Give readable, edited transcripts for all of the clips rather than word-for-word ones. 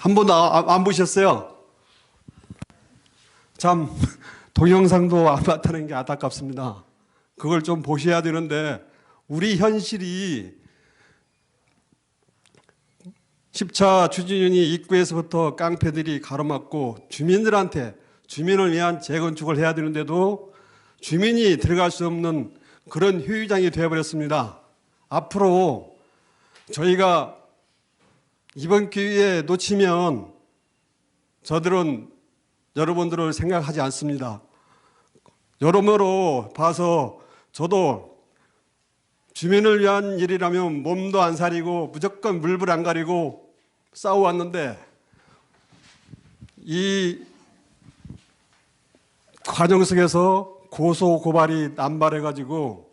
한 번도 안 보셨어요? 참 동영상도 안 봤다는 게 안타깝습니다. 그걸 좀 보셔야 되는데 우리 현실이 10차 추진위 입구에서부터 깡패들이 가로막고 주민을 위한 재건축을 해야 되는데도 주민이 들어갈 수 없는 그런 휴유장이 되어버렸습니다. 앞으로 저희가 이번 기회에 놓치면 저들은 여러분들을 생각하지 않습니다. 여러모로 봐서 저도 주민을 위한 일이라면 몸도 안 사리고 무조건 물불 안 가리고 싸워왔는데 이 과정 속에서 고소 고발이 남발해가지고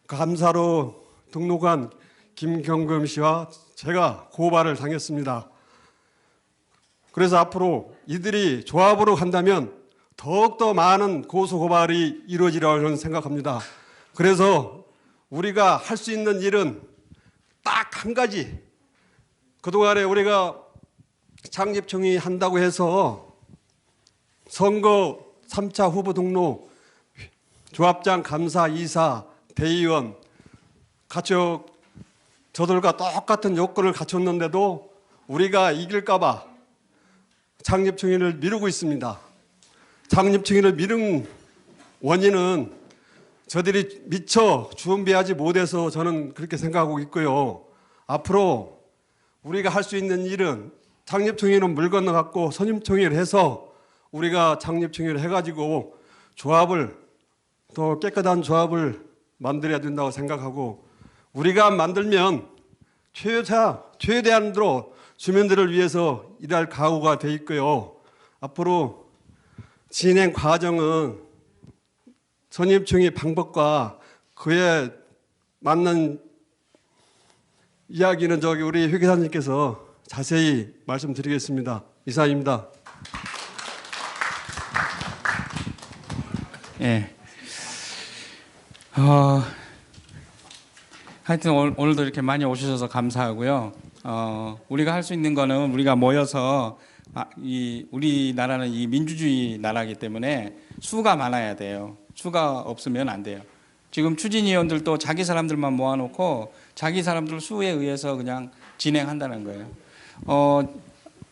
감사로 등록한 김경금 씨와 제가 고발을 당했습니다. 그래서 앞으로 이들이 조합으로 간다면 더욱더 많은 고소 고발이 이루어지리라고 저는 생각합니다. 그래서 우리가 할 수 있는 일은 딱 한 가지. 그동안에 우리가 창립총회 한다고 해서 선거 3차 후보 등록, 조합장, 감사, 이사, 대의원 저들과 똑같은 요건을 갖췄는데도 우리가 이길까 봐 창립총회를 미루고 있습니다. 창립총회를 미룬 원인은 저들이 미처 준비하지 못해서 저는 그렇게 생각하고 있고요. 앞으로 우리가 할 수 있는 일은 창립총회는 물 건너갔고 선임총회를 해서 우리가 창립총회를 해가지고 조합을 더 깨끗한 조합을 만들어야 된다고 생각하고 우리가 만들면 최대한으로 주민들을 위해서 일할 각오가 돼 있고요. 앞으로 진행 과정은 선임총회 방법과 그에 맞는 이야기는 우리 회계사님께서 자세히 말씀드리겠습니다. 이상입니다. 예. 하여튼 오늘도 이렇게 많이 오셔서 감사하고요. 우리가 할 수 있는 거는 우리가 모여서 우리나라는 이 민주주의 나라이기 때문에 수가 많아야 돼요. 수가 없으면 안 돼요. 지금 추진위원들도 자기 사람들만 모아놓고 자기 사람들 수에 의해서 그냥 진행한다는 거예요.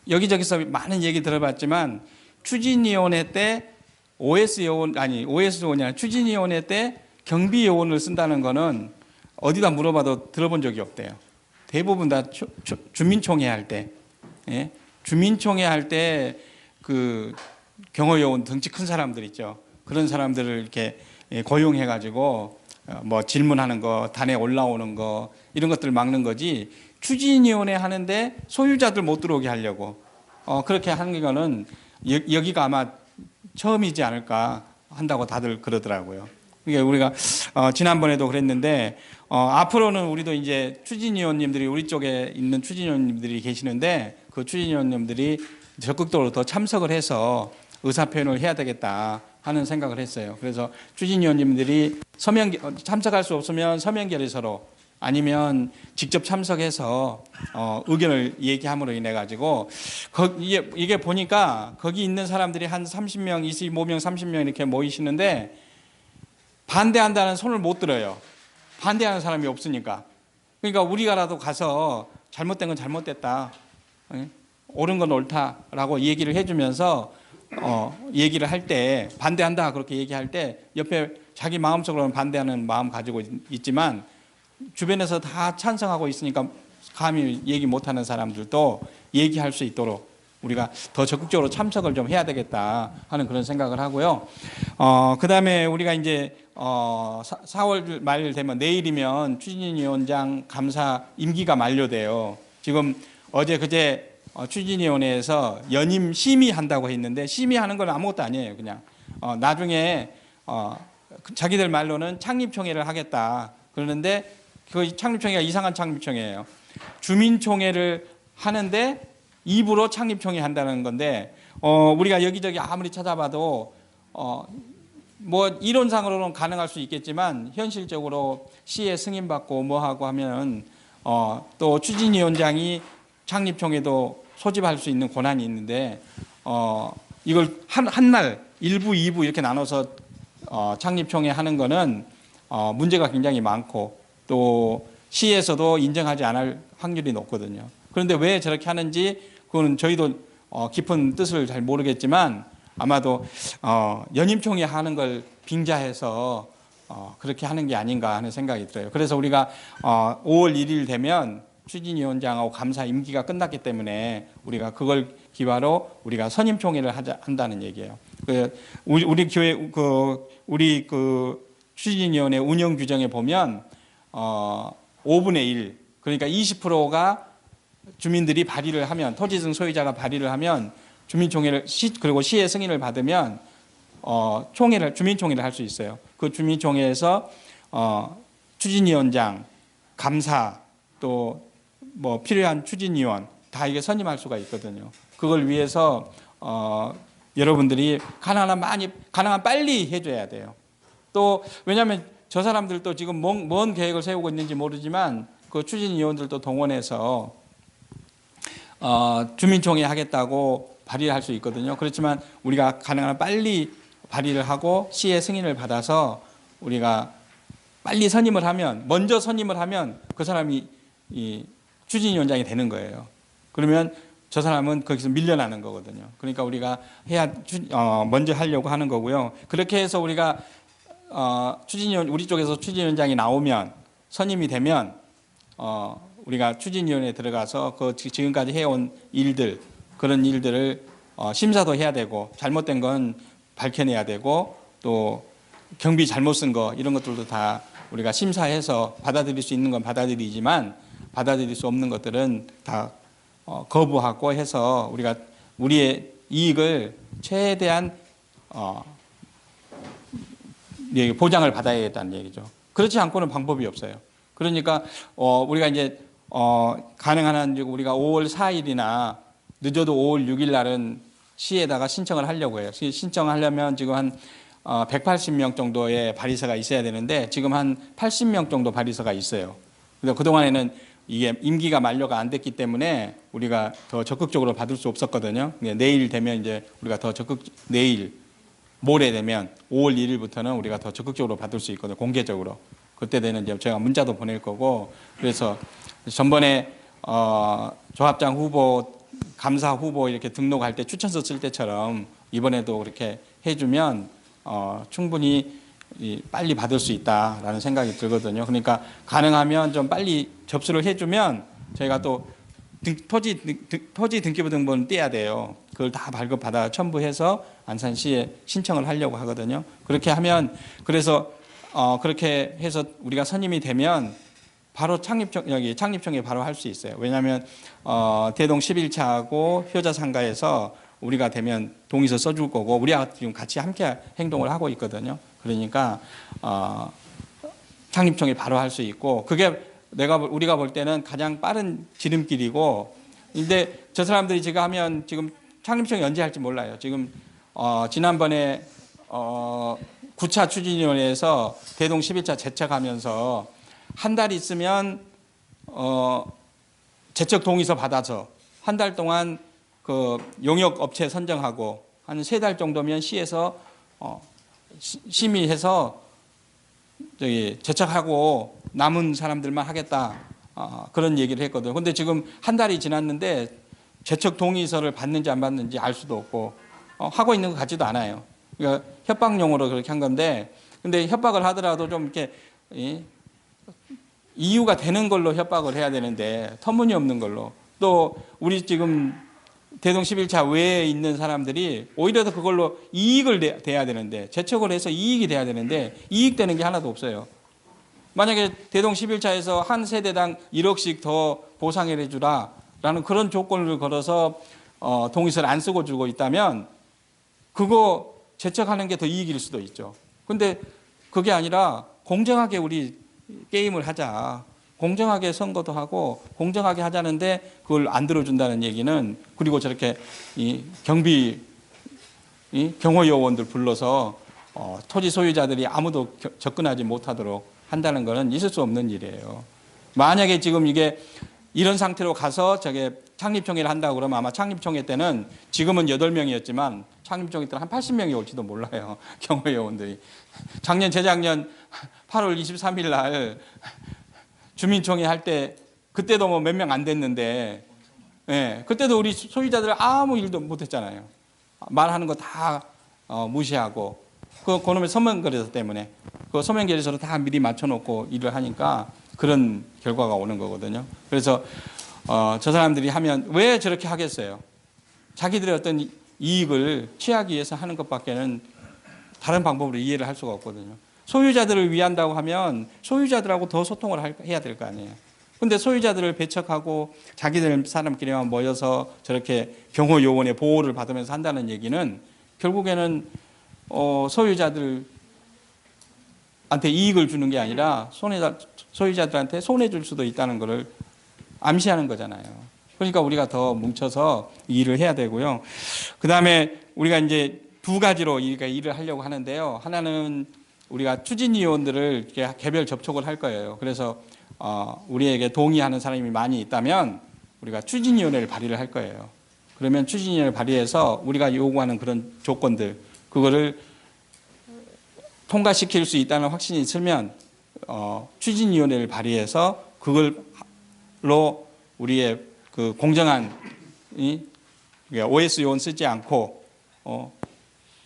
여기저기서 많은 얘기 들어봤지만 추진위원회 때 OS요원이 아니라 추진위원회 때 경비요원을 쓴다는 거는 어디다 물어봐도 들어본 적이 없대요. 대부분 다 주민총회 할 때, 예? 주민총회 할 때 그 경호요원 덩치 큰 사람들 있죠. 그런 사람들을 이렇게 고용해가지고 뭐 질문하는 거, 단에 올라오는 거 이런 것들 막는 거지. 추진위원회 하는데 소유자들 못 들어오게 하려고 그렇게 하는 거는 여기가 아마 처음이지 않을까 한다고 다들 그러더라고요. 그러니까 우리가 지난번에도 그랬는데 앞으로는 우리도 이제 추진위원님들이 우리 쪽에 있는 추진위원님들이 계시는데 그 추진위원님들이 적극적으로 더 참석을 해서 의사표현을 해야 되겠다 하는 생각을 했어요. 그래서 추진위원님들이 참석할 수 없으면 서면 결의서로 아니면 직접 참석해서 의견을 얘기함으로 인해 가지고 이게 보니까 거기 있는 사람들이 한 30명, 25명, 30명 이렇게 모이시는데 반대한다는 손을 못 들어요. 반대하는 사람이 없으니까. 그러니까 우리가라도 가서 잘못된 건 잘못됐다, 옳은 건 옳다라고 얘기를 해주면서 얘기를 할 때 반대한다 그렇게 얘기할 때 옆에 자기 마음속으로는 반대하는 마음 가지고 있지만 주변에서 다 찬성하고 있으니까 감히 얘기 못하는 사람들도 얘기할 수 있도록 우리가 더 적극적으로 참석을 좀 해야 되겠다 하는 그런 생각을 하고요. 그 다음에 우리가 이제 4월 말 되면 내일이면 추진위원장 감사 임기가 만료돼요. 지금 어제 그제 추진위원회에서 연임 심의한다고 했는데 심의하는 건 아무것도 아니에요. 그냥 나중에 자기들 말로는 창립총회를 하겠다 그러는데 그 창립총회가 이상한 창립총회예요. 주민총회를 하는데 입으로 창립총회 한다는 건데 우리가 여기저기 아무리 찾아봐도 뭐 이론상으로는 가능할 수 있겠지만 현실적으로 시에 승인받고 뭐하고 하면 또 추진위원장이 창립총회도 소집할 수 있는 권한이 있는데 이걸 한 날 1부, 2부 이렇게 나눠서 창립총회 하는 거는 문제가 굉장히 많고 또 시에서도 인정하지 않을 확률이 높거든요. 그런데 왜 저렇게 하는지 그거는 저희도 깊은 뜻을 잘 모르겠지만 아마도 연임총회 하는 걸 빙자해서 그렇게 하는 게 아닌가 하는 생각이 들어요. 그래서 우리가 5월 1일 되면 추진위원장하고 감사 임기가 끝났기 때문에 우리가 그걸 기화로 우리가 선임총회를 한다는 얘기예요. 우리 교회 우리 추진위원회 운영 규정에 보면 5분의 1 그러니까 20%가 주민들이 발의를 하면 토지증 소유자가 발의를 하면 주민총회를 그리고 시의 승인을 받으면 주민총회를 할 수 있어요. 그 주민총회에서 추진위원장, 감사 또 뭐 필요한 추진위원 다 이게 선임할 수가 있거든요. 그걸 위해서 여러분들이 가능한 빨리 해줘야 돼요. 또 왜냐하면 저 사람들도 지금 뭔 계획을 세우고 있는지 모르지만 그 추진위원들도 동원해서 주민총회 하겠다고 발의를 할 수 있거든요. 그렇지만 우리가 가능한 빨리 발의를 하고 시의 승인을 받아서 우리가 빨리 선임을 하면 먼저 선임을 하면 그 사람이 이 추진위원장이 되는 거예요. 그러면 저 사람은 거기서 밀려나는 거거든요. 그러니까 우리가 먼저 하려고 하는 거고요. 그렇게 해서 우리가 우리 쪽에서 추진위원장이 나오면 선임이 되면 우리가 추진위원회에 들어가서 그 지금까지 해온 일들 그런 일들을 심사도 해야 되고 잘못된 건 밝혀내야 되고 또 경비 잘못 쓴 거 이런 것들도 다 우리가 심사해서 받아들일 수 있는 건 받아들이지만 받아들일 수 없는 것들은 다 거부하고 해서 우리가 우리의 이익을 최대한 보장을 받아야겠다는 얘기죠. 그렇지 않고는 방법이 없어요. 그러니까 우리가 이제 가능한 한 우리가 5월 4일이나 늦어도 5월 6일 날은 시에다가 신청을 하려고 해요. 신청하려면 지금 한 180명 정도의 발의서가 있어야 되는데 지금 한 80명 정도 발의서가 있어요. 그래서 그동안에는 이게 임기가 만료가 안 됐기 때문에 우리가 더 적극적으로 받을 수 없었거든요. 내일 되면 이제 우리가 더 내일 모레 되면 5월 1일부터는 우리가 더 적극적으로 받을 수 있거든요. 공개적으로. 그때 되는 이제 제가 문자도 보낼 거고 그래서 전번에 조합장 후보, 감사 후보 이렇게 등록할 때 추천서 쓸 때처럼 이번에도 그렇게 해주면 충분히 빨리 받을 수 있다라는 생각이 들거든요. 그러니까 가능하면 좀 빨리 접수를 해주면 저희가 또 토지 등기부 등본을 떼야 돼요. 그걸 다 발급받아 첨부해서 안산시에 신청을 하려고 하거든요. 그렇게 하면 그래서 그렇게 해서 우리가 선임이 되면 바로 창립총회 바로 할 수 있어요. 왜냐하면 대동 11차하고 효자상가에서 우리가 되면 동의서 써줄 거고 우리가 지금 같이 함께 행동을 하고 있거든요. 그러니까 창립총회 바로 할 수 있고 그게 우리가 볼 때는 가장 빠른 지름길이고 근데 저 사람들이 지금 하면 지금 창립총회 언제 할지 몰라요. 지금 지난번에 9차 추진위원회에서 대동 11차 제척하면서 한 달 있으면 제척 동의서 받아서 한 달 동안 그 용역 업체 선정하고 한 3달 정도면 시에서 심의해서 제척하고 남은 사람들만 하겠다 그런 얘기를 했거든요. 그런데 지금 한 달이 지났는데 제척 동의서를 받는지 안 받는지 알 수도 없고 하고 있는 것 같지도 않아요. 그러니까 협박용으로 그렇게 한 건데 근데 협박을 하더라도 좀 이렇게 이유가 되는 걸로 협박을 해야 되는데 터무니없는 걸로 또 우리 지금 대동 11차 외에 있는 사람들이 오히려 더 그걸로 이익을 돼야 되는데 제척을 해서 이익이 돼야 되는데 이익되는 게 하나도 없어요. 만약에 대동 11차에서 한 세대당 1억씩 더 보상을 해주라 라는 그런 조건을 걸어서 동의서를 안 쓰고 주고 있다면 그거 제척하는 게 더 이익일 수도 있죠. 근데 그게 아니라 공정하게 우리 게임을 하자. 공정하게 선거도 하고 공정하게 하자는데 그걸 안 들어준다는 얘기는 그리고 저렇게 경호 요원들 불러서 토지 소유자들이 아무도 접근하지 못하도록 한다는 것은 있을 수 없는 일이에요. 만약에 지금 이게 이런 상태로 가서 저게 창립총회를 한다고 그러면 아마 창립총회 때는 지금은 8명이었지만 창립총회 때는 한 80명이 올지도 몰라요. 경호요원들이. 작년 재작년 8월 23일 날 주민총회 할 때 그때도 뭐 몇 명 안 됐는데 예, 그때도 우리 소유자들 아무 일도 못 했잖아요. 말하는 거 다 무시하고 그놈의 서명거래소 때문에 그 서명거래소로 다 미리 맞춰놓고 일을 하니까 그런 결과가 오는 거거든요. 그래서 저 사람들이 하면 왜 저렇게 하겠어요? 자기들의 어떤 이익을 취하기 위해서 하는 것밖에는 다른 방법으로 이해를 할 수가 없거든요. 소유자들을 위한다고 하면 소유자들하고 더 소통을 해야 될 거 아니에요. 근데 소유자들을 배척하고 자기들 사람끼리만 모여서 저렇게 경호요원의 보호를 받으면서 한다는 얘기는 결국에는 소유자들한테 이익을 주는 게 아니라 소유자들한테 손해줄 수도 있다는 것을 암시하는 거잖아요. 그러니까 우리가 더 뭉쳐서 일을 해야 되고요. 그 다음에 우리가 이제 두 가지로 일을 하려고 하는데요. 하나는 우리가 추진위원들을 이렇게 개별 접촉을 할 거예요. 그래서 우리에게 동의하는 사람이 많이 있다면 우리가 추진위원회를 발의를 할 거예요. 그러면 추진위원회를 발의해서 우리가 요구하는 그런 조건들 그거를 통과시킬 수 있다는 확신이 있으면 추진위원회를 발의해서 그걸로 우리의 그 공정한 OS 요원 쓰지 않고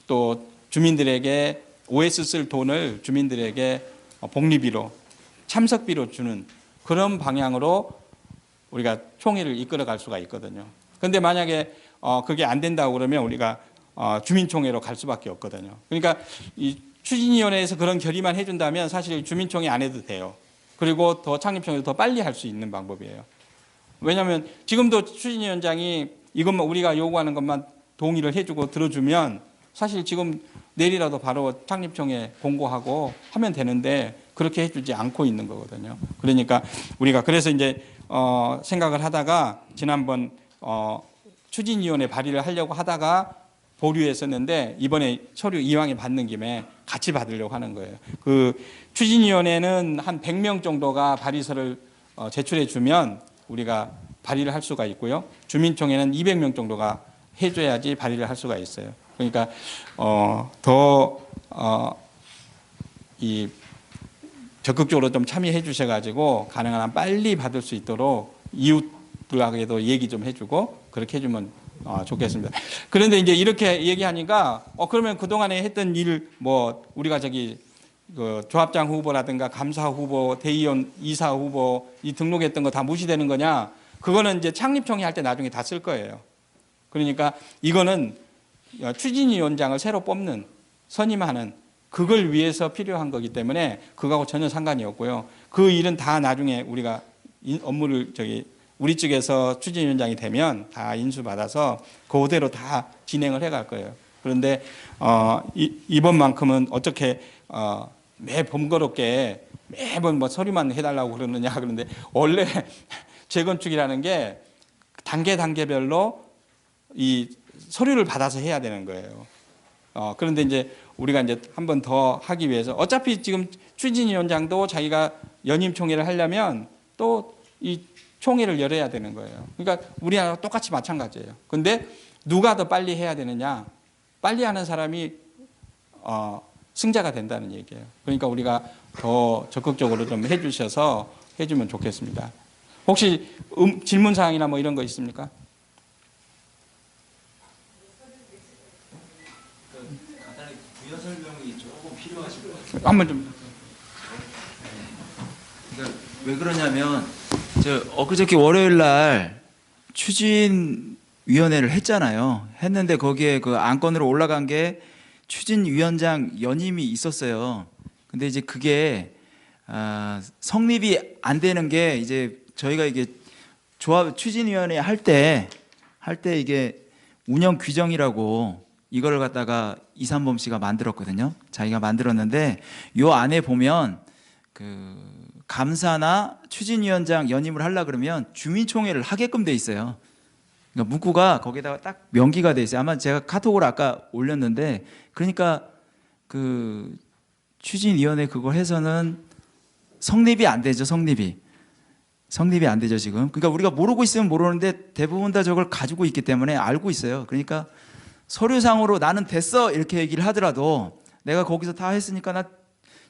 또 주민들에게 OS 쓸 돈을 주민들에게 복리비로 참석비로 주는 그런 방향으로 우리가 총회를 이끌어갈 수가 있거든요. 그런데 만약에 그게 안 된다고 그러면 우리가 주민총회로 갈 수밖에 없거든요. 그러니까 이 추진위원회에서 그런 결의만 해준다면 사실 주민총회 안 해도 돼요. 그리고 더 창립총회도 더 빨리 할 수 있는 방법이에요. 왜냐하면 지금도 추진위원장이 이것만 우리가 요구하는 것만 동의를 해주고 들어주면 사실 지금 내일이라도 바로 창립총회 공고하고 하면 되는데 그렇게 해주지 않고 있는 거거든요. 그러니까 우리가 그래서 이제 생각을 하다가 지난번 추진위원회 발의를 하려고 하다가 보류했었는데 이번에 서류 이왕에 받는 김에 같이 받으려고 하는 거예요. 그 추진위원회는 한 100명 정도가 발의서를 제출해 주면 우리가 발의를 할 수가 있고요. 주민총회는 200명 정도가 해줘야지 발의를 할 수가 있어요. 그러니까 이 적극적으로 좀 참여해 주셔가지고 가능한 한 빨리 받을 수 있도록 이웃들에게도 얘기 좀 해주고 그렇게 해주면 좋겠습니다. 그런데 이제 이렇게 얘기하니까 그러면 그동안에 했던 일 뭐 우리가 그 조합장 후보라든가 감사 후보, 대의원 이사 후보 이 등록했던 거 다 무시되는 거냐? 그거는 이제 창립총회 할 때 나중에 다 쓸 거예요. 그러니까 이거는 추진위원장을 새로 뽑는 선임하는 그걸 위해서 필요한 거기 때문에 그거하고 전혀 상관이 없고요. 그 일은 다 나중에 우리가 업무를 우리 측에서 추진위원장이 되면 다 인수받아서 그대로 다 진행을 해갈 거예요. 그런데 이번만큼은 어떻게 매 번거롭게 매번 뭐 서류만 해달라고 그러느냐 그런데 원래 재건축이라는 게 단계별로 이 서류를 받아서 해야 되는 거예요. 그런데 이제 우리가 이제 한 번 더 하기 위해서 어차피 지금 추진위원장도 자기가 연임총회를 하려면 또 이 총회를 열어야 되는 거예요. 그러니까 우리하고 똑같이 마찬가지예요. 그런데 누가 더 빨리 해야 되느냐? 빨리 하는 사람이 승자가 된다는 얘기예요. 그러니까 우리가 더 적극적으로 좀 해주면 좋겠습니다. 혹시 질문 사항이나 뭐 이런 거 있습니까? 간단히 부연 설명이 조금 필요하실 것 같아요. 한번 좀. 그러니까 왜 그러냐면 엊그저께 월요일 날 추진위원회를 했잖아요. 했는데 거기에 그 안건으로 올라간 게 추진위원장 연임이 있었어요. 근데 이제 그게 성립이 안 되는 게 이제 저희가 이게 추진위원회 할 때 이게 운영 규정이라고 이거를 갖다가 이삼범 씨가 만들었거든요. 자기가 만들었는데 요 안에 보면 그 감사나 추진위원장 연임을 하려 그러면 주민총회를 하게끔 돼 있어요. 그러니까 문구가 거기다가 딱 명기가 돼 있어요. 아마 제가 카톡으로 아까 올렸는데 그러니까 그 추진위원회 그거 해서는 성립이 안 되죠. 성립이 성립이 안 되죠, 지금. 그러니까 우리가 모르고 있으면 모르는데 대부분 다 저걸 가지고 있기 때문에 알고 있어요. 그러니까 서류상으로 나는 됐어 이렇게 얘기를 하더라도 내가 거기서 다 했으니까 나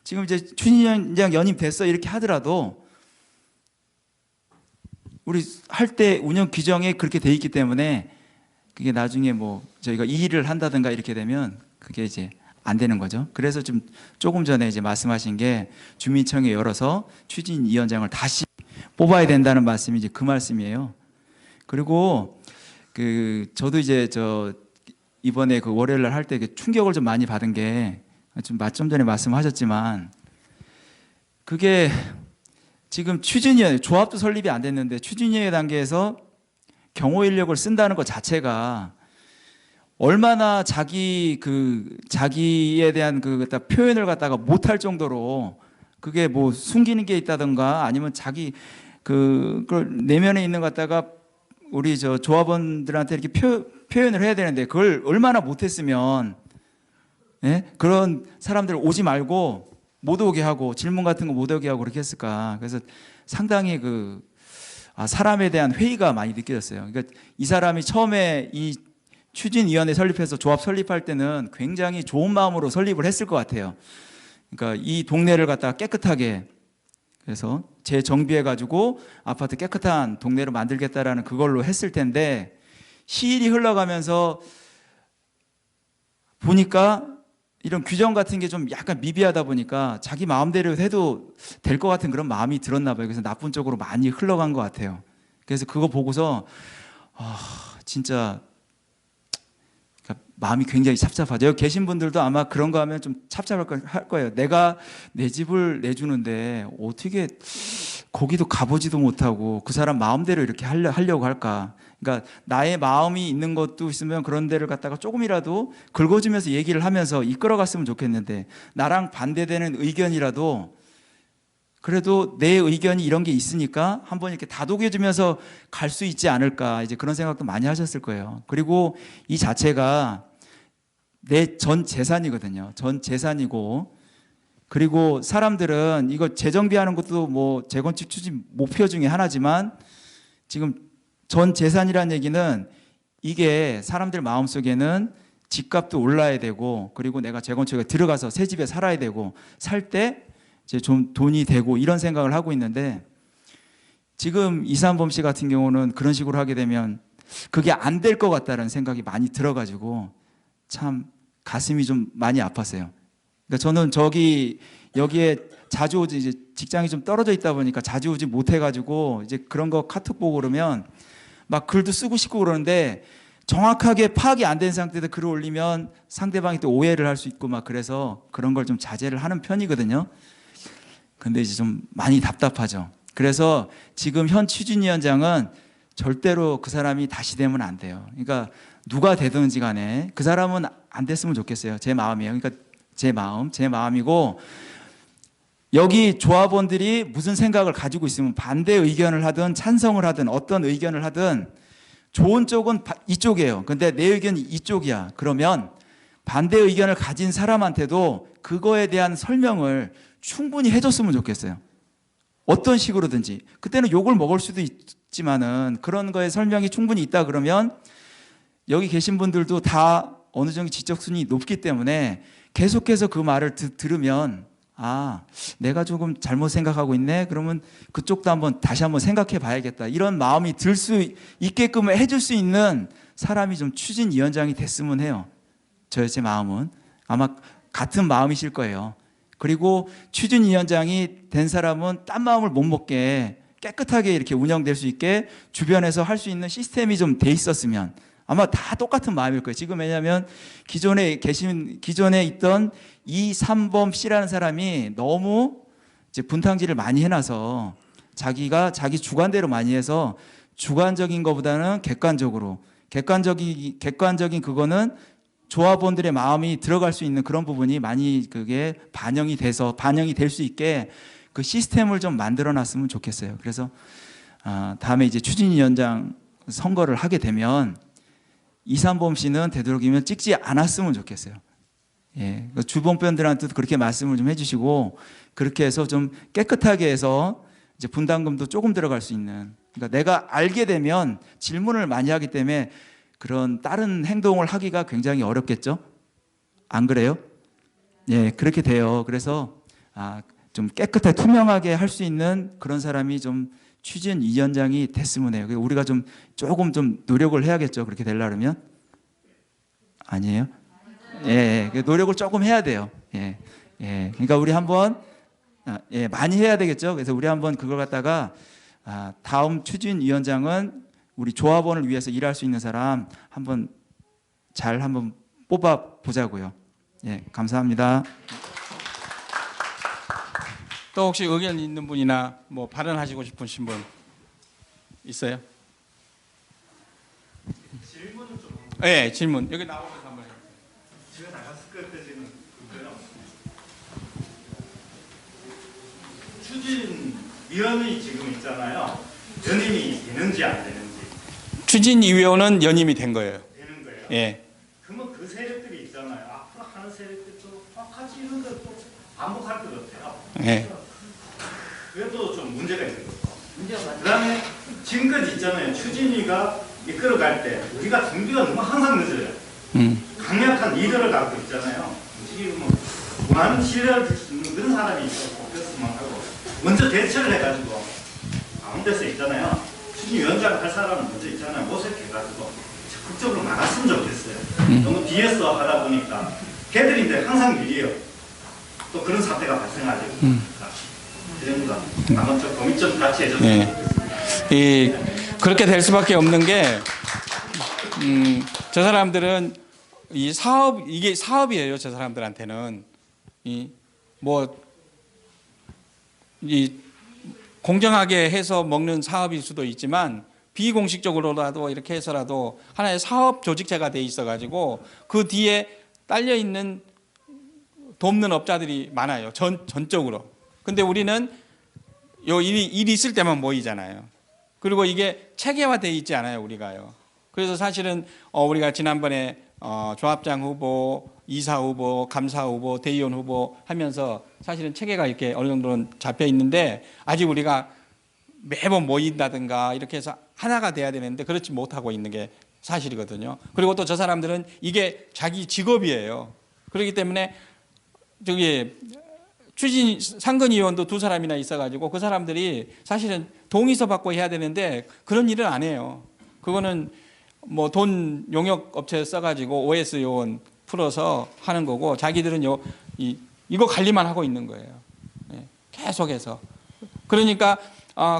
지금 이제 추진위원장 연임 됐어 이렇게 하더라도 우리 할 때 운영 규정에 그렇게 돼 있기 때문에 그게 나중에 뭐 저희가 이의를 한다든가 이렇게 되면 그게 이제 안 되는 거죠. 그래서 좀 조금 전에 이제 말씀하신 게 주민청에 열어서 추진위원장을 다시 뽑아야 된다는 말씀이 이제 그 말씀이에요. 그리고 그 저도 이제 저 이번에 그 월요일 날 할 때 충격을 좀 많이 받은 게 좀 전에 말씀하셨지만 그게 지금 추진위원 조합도 설립이 안 됐는데 추진위원 단계에서 경호 인력을 쓴다는 것 자체가 얼마나 자기에 대한 그 표현을 갖다가 못할 정도로 그게 뭐 숨기는 게 있다든가 아니면 자기 그걸 내면에 있는 것 갖다가 우리 저 조합원들한테 이렇게 표현을 해야 되는데 그걸 얼마나 못했으면 예? 그런 사람들 오지 말고 못 오게 하고 질문 같은 거 못 오게 하고 그렇게 했을까. 그래서 상당히 사람에 대한 회의가 많이 느껴졌어요. 그러니까 이 사람이 처음에 이 추진위원회 설립해서 조합 설립할 때는 굉장히 좋은 마음으로 설립을 했을 것 같아요. 그러니까 이 동네를 갖다가 깨끗하게 그래서 재정비해가지고 아파트 깨끗한 동네로 만들겠다라는 그걸로 했을 텐데 시일이 흘러가면서 보니까 이런 규정 같은 게 좀 약간 미비하다 보니까 자기 마음대로 해도 될 것 같은 그런 마음이 들었나 봐요. 그래서 나쁜 쪽으로 많이 흘러간 것 같아요. 그래서 그거 보고서 진짜 마음이 굉장히 찹찹하죠. 여기 계신 분들도 아마 그런 거 하면 좀 찹찹할 거예요. 내가 내 집을 내주는데 어떻게 거기도 가보지도 못하고 그 사람 마음대로 이렇게 하려고 할까. 그러니까 나의 마음이 있는 것도 있으면 그런 데를 갖다가 조금이라도 긁어주면서 얘기를 하면서 이끌어갔으면 좋겠는데 나랑 반대되는 의견이라도 그래도 내 의견이 이런 게 있으니까 한번 이렇게 다독여주면서 갈 수 있지 않을까 이제 그런 생각도 많이 하셨을 거예요. 그리고 이 자체가 내 전 재산이거든요. 전 재산이고 그리고 사람들은 이거 재정비하는 것도 뭐 재건축 추진 목표 중에 하나지만 지금 전 재산이라는 얘기는 이게 사람들 마음속에는 집값도 올라야 되고 그리고 내가 재건축에 들어가서 새 집에 살아야 되고 살 때 이제 좀 돈이 되고 이런 생각을 하고 있는데 지금 이산범 씨 같은 경우는 그런 식으로 하게 되면 그게 안 될 것 같다는 생각이 많이 들어가지고 참 가슴이 좀 많이 아팠어요. 그러니까 저는 여기에 자주 오지 이제 직장이 좀 떨어져 있다 보니까 자주 오지 못해가지고 이제 그런 거 카톡 보고 그러면 막 글도 쓰고 싶고 그러는데 정확하게 파악이 안 된 상태에서 글을 올리면 상대방이 또 오해를 할 수 있고 막 그래서 그런 걸 좀 자제를 하는 편이거든요. 근데 이제 좀 많이 답답하죠. 그래서 지금 현 추진위원장은 절대로 그 사람이 다시 되면 안 돼요. 그러니까 누가 되든지 간에 그 사람은 안 됐으면 좋겠어요. 제 마음이에요. 그러니까 제 마음이고 여기 조합원들이 무슨 생각을 가지고 있으면 반대 의견을 하든 찬성을 하든 어떤 의견을 하든 좋은 쪽은 이쪽이에요. 근데 내 의견이 이쪽이야. 그러면 반대 의견을 가진 사람한테도 그거에 대한 설명을 충분히 해줬으면 좋겠어요. 어떤 식으로든지. 그때는 욕을 먹을 수도 있지만은 그런 거에 설명이 충분히 있다 그러면 여기 계신 분들도 다 어느 정도 지적순이 높기 때문에 계속해서 그 말을 들으면 내가 조금 잘못 생각하고 있네. 그러면 그쪽도 다시 한번 생각해 봐야겠다. 이런 마음이 들 수 있게끔 해줄 수 있는 사람이 좀 추진위원장이 됐으면 해요. 제 마음은. 아마 같은 마음이실 거예요. 그리고 추진위원장이 된 사람은 딴 마음을 못 먹게 깨끗하게 이렇게 운영될 수 있게 주변에서 할 수 있는 시스템이 좀 돼 있었으면 아마 다 똑같은 마음일 거예요. 지금 왜냐하면 기존에 있던 이산범 씨라는 사람이 너무 이제 분탕질을 많이 해놔서 자기 주관대로 많이 해서 주관적인 것보다는 객관적인 그거는 조합원들의 마음이 들어갈 수 있는 그런 부분이 많이 그게 반영이 될 수 있게 그 시스템을 좀 만들어놨으면 좋겠어요. 그래서 다음에 이제 추진위원장 선거를 하게 되면 이산범 씨는 되도록이면 찍지 않았으면 좋겠어요. 예, 주변분들한테도 그렇게 말씀을 좀 해주시고 그렇게 해서 좀 깨끗하게 해서 이제 분담금도 조금 들어갈 수 있는. 그러니까 내가 알게 되면 질문을 많이 하기 때문에 그런 다른 행동을 하기가 굉장히 어렵겠죠? 안 그래요? 예, 그렇게 돼요. 그래서 좀 깨끗하게 투명하게 할 수 있는 그런 사람이 좀 추진위원장이 됐으면 해요. 우리가 조금 노력을 해야겠죠. 그렇게 되려면 아니에요? 예, 노력을 조금 해야 돼요. 예, 그러니까 우리 한번 많이 해야 되겠죠. 그래서 우리 한번 그걸 갖다가 다음 추진위원장은 우리 조합원을 위해서 일할 수 있는 사람 한번 뽑아 보자고요. 예, 감사합니다. 또 혹시 의견 있는 분이나 뭐 발언하시고 싶으신 분 있어요? 질문을 좀. 네, 질문 여기 나오면서 한번 해요. 제가 나갔을 때 지금 그거요. 추진위원이 지금 있잖아요. 연임이 되는지 안 되는지 추진위원은 연임이 된 거예요. 되는 거예요. 예. 그러면 그 세력들이 있잖아요. 앞으로 하는 세력들도 똑같이 이런 것도 반복할 것 같아요. 예. 그래도 좀 문제가 있는 거죠. 그다음에 지금까지 있잖아요. 추진위가 이끌어갈 때 우리가 준비가 너무 항상 늦어요. 강력한 리더를 갖고 있잖아요. 지금 뭐 많은 신뢰를 줄 수 있는 그런 사람이 있고 그랬으면 하고 먼저 대처를 해가지고 아무 데서 있잖아요. 추진위원장 할 사람은 먼저 있잖아요. 모색해가지고 적극적으로 나갔으면 좋겠어요. 너무 뒤에서 하다 보니까 걔들인데 항상 밀려요. 또 그런 사태가 발생하죠. 그 정도가 한번 좀 고민 좀 같이 해줬으면 좋겠습니다. 그렇게 될 수밖에 없는 게 저 사람들은 이게 사업이에요. 저 사람들한테는 이 공정하게 해서 먹는 사업일 수도 있지만 비공식적으로라도 이렇게 해서라도 하나의 사업 조직체가 돼 있어가지고 그 뒤에 딸려 있는 돕는 업자들이 많아요. 전적으로. 근데 우리는 일이 있을 때만 모이잖아요. 그리고 이게 체계화되어 있지 않아요, 우리가요. 그래서 사실은 우리가 지난번에 조합장 후보, 이사 후보, 감사 후보, 대의원 후보 하면서 사실은 체계가 이렇게 어느 정도는 잡혀 있는데 아직 우리가 매번 모인다든가 이렇게 해서 하나가 돼야 되는데 그렇지 못하고 있는 게 사실이거든요. 그리고 또 저 사람들은 이게 자기 직업이에요. 그렇기 때문에 상근위원도 2사람이나 있어가지고 그 사람들이 사실은 동의서 받고 해야 되는데 그런 일은 안 해요. 그거는 뭐 돈 용역 업체 써가지고 OS 요원 풀어서 하는 거고 자기들은 이거 관리만 하고 있는 거예요. 계속해서. 그러니까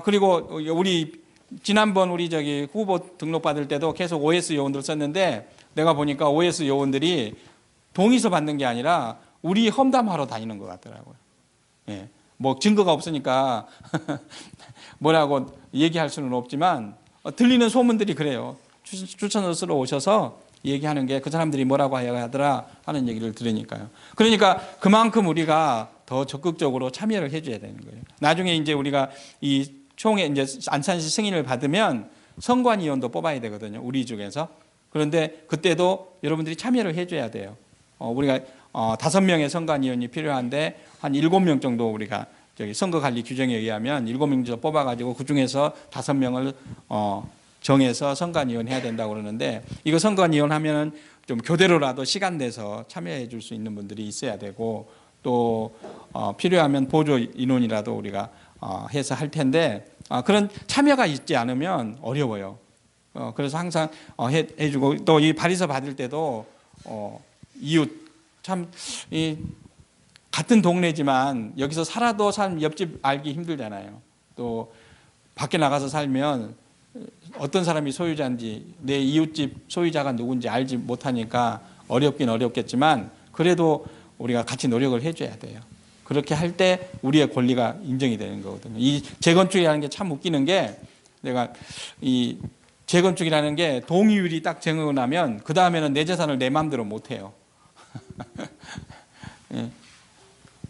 그리고 우리 지난번 우리 후보 등록 받을 때도 계속 OS 요원들 썼는데 내가 보니까 OS 요원들이 동의서 받는 게 아니라 우리 험담하러 다니는 것 같더라고요. 예. 뭐 증거가 없으니까 뭐라고 얘기할 수는 없지만 들리는 소문들이 그래요. 추천을 쓰러 오셔서 얘기하는 게 그 사람들이 뭐라고 하더라 하는 얘기를 들으니까요. 그러니까 그만큼 우리가 더 적극적으로 참여를 해줘야 되는 거예요. 나중에 이제 우리가 이 총회 이제 안산시 승인을 받으면 선관위원도 뽑아야 되거든요. 우리 중에서. 그런데 그때도 여러분들이 참여를 해줘야 돼요. 우리가 5명의 선관위원이 필요한데 한 7명 정도 우리가 선거관리 규정에 의하면 7명 정도 뽑아가지고 그 중에서 5명을 정해서 선관위원 해야 된다고 그러는데 이거 선관위원 하면은 좀 교대로라도 시간 내서 참여해 줄 수 있는 분들이 있어야 되고 또 필요하면 보조 인원이라도 우리가 해서 할 텐데 그런 참여가 있지 않으면 어려워요. 그래서 항상 해주고 또 이 발의서 받을 때도 이웃 참 같은 동네지만 여기서 살아도 옆집 알기 힘들잖아요. 또 밖에 나가서 살면 어떤 사람이 소유자인지 내 이웃집 소유자가 누군지 알지 못하니까 어렵긴 어렵겠지만 그래도 우리가 같이 노력을 해줘야 돼요. 그렇게 할 때 우리의 권리가 인정이 되는 거거든요. 이 재건축이라는 게 참 웃기는 게 내가 이 재건축이라는 게 동의율이 딱 정하면 그 다음에는 내 재산을 내 마음대로 못 해요.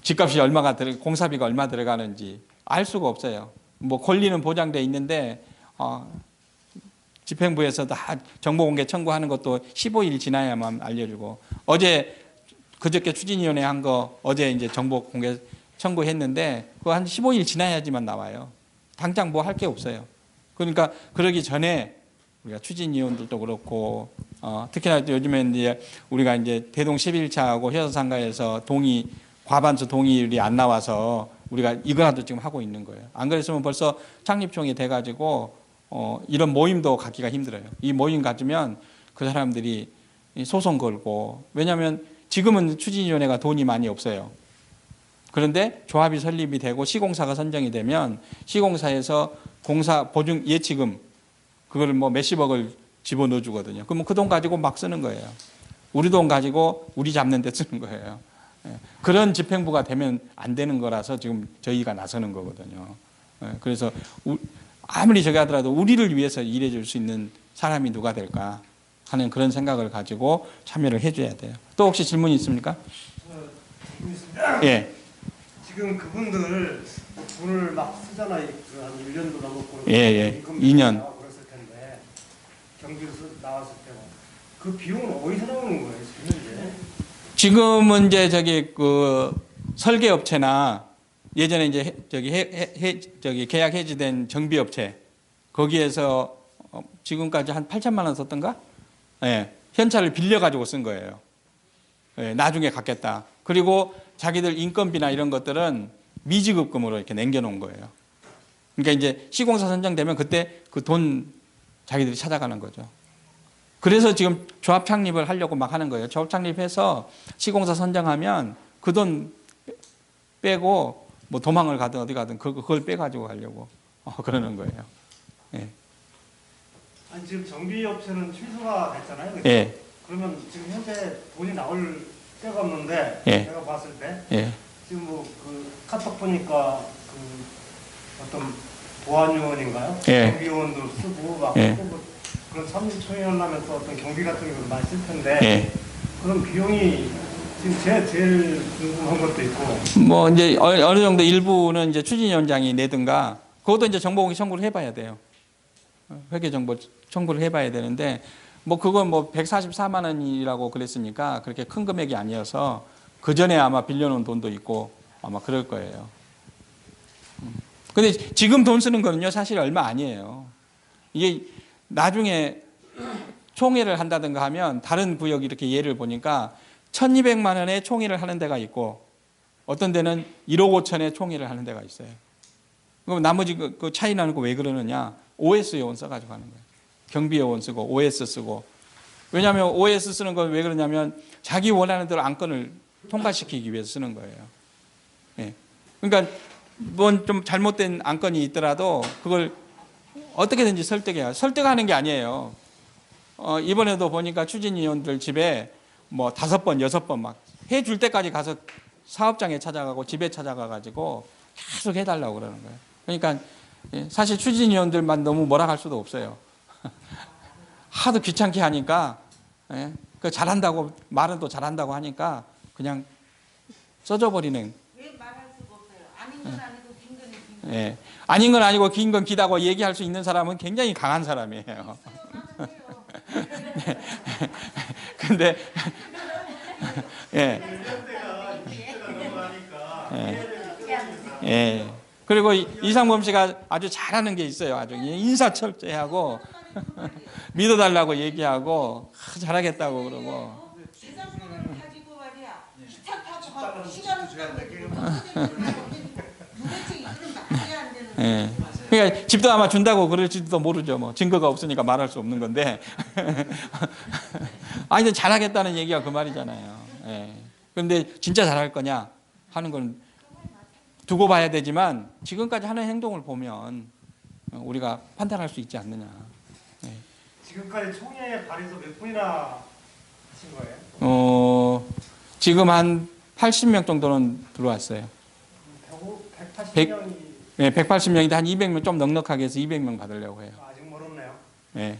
집값이 얼마가 공사비가 얼마 들어가는지 알 수가 없어요. 뭐 권리는 보장돼 있는데 집행부에서 다 정보공개 청구하는 것도 15일 지나야만 알려주고 그저께 추진위원회 한 거 어제 이제 정보공개 청구했는데 그거 한 15일 지나야지만 나와요. 당장 뭐 할 게 없어요. 그러니까 그러기 전에 우리가 추진위원들도 그렇고 특히나 요즘에 이제 우리가 이제 대동 11차하고 효서상가에서 과반수 동의율이 안 나와서 우리가 이거라도 지금 하고 있는 거예요. 안 그랬으면 벌써 창립총회 돼가지고 이런 모임도 갖기가 힘들어요. 이 모임 가지면 그 사람들이 소송 걸고, 왜냐하면 지금은 추진위원회가 돈이 많이 없어요. 그런데 조합이 설립이 되고 시공사가 선정이 되면 시공사에서 공사 보증 예치금 그걸 뭐 몇십억을 집어넣어 주거든요. 그러면 그 돈 가지고 막 쓰는 거예요. 우리 돈 가지고 우리 잡는 데 쓰는 거예요. 그런 집행부가 되면 안 되는 거라서 지금 저희가 나서는 거거든요. 그래서 아무리 저기 하더라도 우리를 위해서 일해 줄 수 있는 사람이 누가 될까 하는 그런 생각을 가지고 참여를 해줘야 돼요. 또 혹시 질문 있습니까? 있습니다. 예. 지금 그분들 돈을 막 쓰잖아요. 한 1년도 넘었고 예. 2년. 그랬을 텐데 경기에서 나왔을 때는 그 비용은 어디서 나오는 거예요? 지금 지금은 이제 저기 그 설계업체나 예전에 이제 저기 계약 해지된 정비업체 거기에서 지금까지 한 8천만 원 썼던가? 예. 현찰을 빌려 가지고 쓴 거예요. 예, 나중에 갚겠다. 그리고 자기들 인건비나 이런 것들은 미지급금으로 이렇게 남겨놓은 거예요. 그러니까 이제 시공사 선정되면 그때 그 돈 자기들이 찾아가는 거죠. 그래서 지금 조합 창립을 하려고 막 하는 거예요. 조합 창립해서 시공사 선정하면 그 돈 빼고 뭐 도망을 가든 어디 가든 그걸 빼가지고 가려고 그러는 거예요. 예. 아니 지금 정비업체는 취소가 됐잖아요. 그죠? 예. 그러면 지금 현재 돈이 나올 때가 없는데 예. 제가 봤을 때 예. 지금 뭐 그 카톡 보니까 그 어떤 보안요원인가요? 예. 경비요원도 쓰고 막 예. 또 뭐 그런 참여하려면서 어떤 경비 같은 걸 많이 쓸 텐데 예. 그런 비용이 지금 제일 궁금한 것도 있고 뭐 이제 어느 정도 일부는 이제 추진위원장이 내든가 그것도 이제 정보공개 청구를 해봐야 돼요. 회계정보 청구를 해봐야 되는데 뭐 그건 뭐 144만 원이라고 그랬으니까 그렇게 큰 금액이 아니어서 그 전에 아마 빌려놓은 돈도 있고 아마 그럴 거예요. 근데 지금 돈 쓰는 거는요 사실 얼마 아니에요. 이게 나중에 총회를 한다든가 하면 다른 구역 이렇게 예를 보니까 1,200만 원에 총회를 하는 데가 있고 어떤 데는 1억 5천에 총회를 하는 데가 있어요. 그럼 나머지 그 차이 나는 거 왜 그러느냐? OS 요원 써가지고 하는 거예요. 경비 요원 쓰고 OS 쓰고. 왜냐하면 OS 쓰는 건 왜 그러냐면 자기 원하는 대로 안건을 통과시키기 위해서 쓰는 거예요. 예. 그러니까 뭔 좀 잘못된 안건이 있더라도 그걸 어떻게든지 설득해요. 설득하는 게 아니에요. 이번에도 보니까 추진위원들 집에 뭐 5번, 6번 막 해줄 때까지 가서 사업장에 찾아가고 집에 찾아가가지고 계속 해달라고 그러는 거예요. 그러니까 사실 추진위원들만 너무 뭐라 할 수도 없어요. 하도 귀찮게 하니까 그 잘한다고 말은 또 잘한다고 하니까 그냥 써줘 버리는. 왜 말할 수가 없어요? 아닌 건 아니고 긴 건 긴 거. 예. 아닌 건 아니고 긴 건 기다고 얘기할 수 있는 사람은 굉장히 강한 사람이에요. 네. 근데 예. 예. 그리고 이상범 씨가 아주 잘하는 게 있어요. 아주 인사철저하고 믿어달라고 얘기하고 잘하겠다고 그러고. 세상을 가지고 말이야. 기차 타고 가고 시간을 쓰고 도대체 이런 말이 안 되는 거야. 예. 그러니까 집도 아마 준다고 그럴지도 모르죠. 뭐 증거가 없으니까 말할 수 없는 건데. 아니 잘하겠다는 얘기가 그 말이잖아요. 예. 그런데 진짜 잘할 거냐 하는 건 두고 봐야 되지만 지금까지 하는 행동을 보면 우리가 판단할 수 있지 않느냐. 예. 지금까지 총회 발의서 몇 분이나 하신 거예요? 지금 한 80명 정도는 들어왔어요. 180명이 네, 180명인데 한 200명 좀 넉넉하게 해서 200명 받으려고 해요. 아직 멀었네요. 예.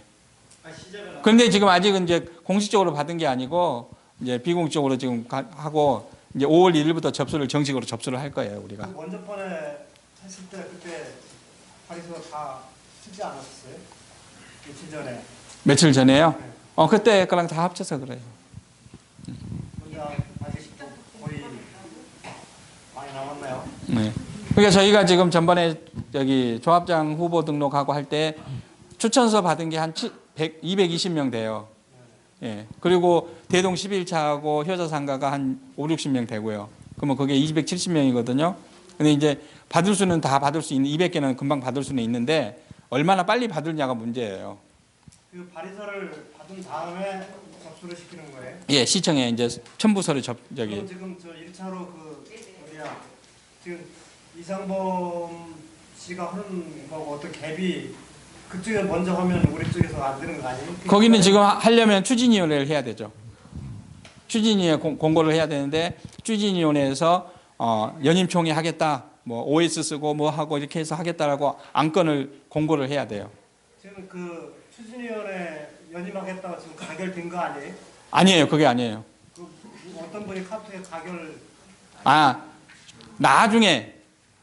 시작은 그런데 지금 아직은 이제 공식적으로 받은 게 아니고 이제 비공식적으로 지금 하고 이제 5월 1일부터 정식으로 접수를 할 거예요, 우리가. 그 먼저 번에 했을 때 그때 발의서 다 쓰지 않았어요? 며칠 전에. 며칠 전에요. 그때 그랑 다 합쳐서 그래요. 혼자 아직도 거의 많이 남았나요? 네. 그러니까 저희가 지금 전번에 저기 조합장 후보 등록하고 할 때 추천서 받은 게 한 220명 돼요. 예. 그리고 대동 11차하고 효자상가가 한 5, 60명 되고요. 그러면 그게 270명이거든요. 근데 이제 받을 수는 다 받을 수 있는 200개는 금방 받을 수는 있는데 얼마나 빨리 받을냐가 문제예요. 그 발의서를 받은 다음에 접수를 시키는 거예요? 예, 시청에 이제 첨부서를 저기 그럼 지금 저 1차로 그 어디야? 지금 이상범 씨가 하는 거고 어떤 갭이 그쪽에 먼저 하면 우리 쪽에서 안 되는 거 아니에요? 거기는 지금 하려면 추진위원회를 해야 되죠. 추진위에 공고를 해야 되는데 추진위원회에서 연임총회 하겠다, 뭐 OS 쓰고 뭐 하고 이렇게 해서 하겠다라고 안건을 공고를 해야 돼요. 지금 그 추진위원회 연임하겠다고 지금 가결된 거 아니에요? 아니에요, 그게 아니에요. 그 어떤 분이 카톡에 가결 나중에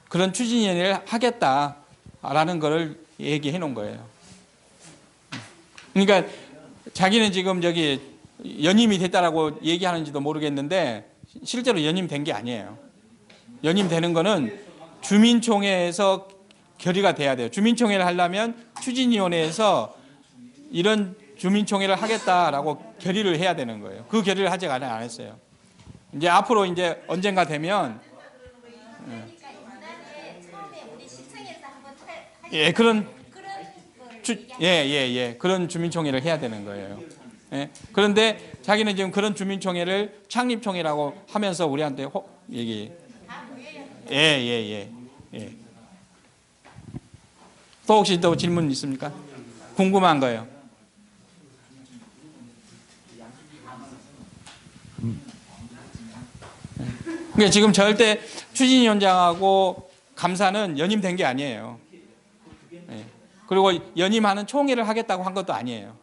그런 추진위원회를 하겠다라는 거를 얘기해 놓은 거예요. 그러니까 자기는 지금 저기 연임이 됐다라고 얘기하는지도 모르겠는데 실제로 연임된 게 아니에요. 연임되는 거는 주민총회에서 결의가 돼야 돼요. 주민총회를 하려면 추진위원회에서 이런 주민총회를 하겠다라고 결의를 해야 되는 거예요. 그 결의를 아직 안 했어요. 이제 앞으로 이제 언젠가 되면 예, 그런 그런 주민총회를 해야 되는 거예요. 예, 그런데 자기는 지금 그런 주민총회를 창립총회라고 하면서 우리한테 얘기. 예. 또 혹시 또 질문 있습니까? 궁금한 거예요. 그러니까 지금 절대 추진위원장하고 감사는 연임된 게 아니에요. 예. 그리고 연임하는 총회를 하겠다고 한 것도 아니에요.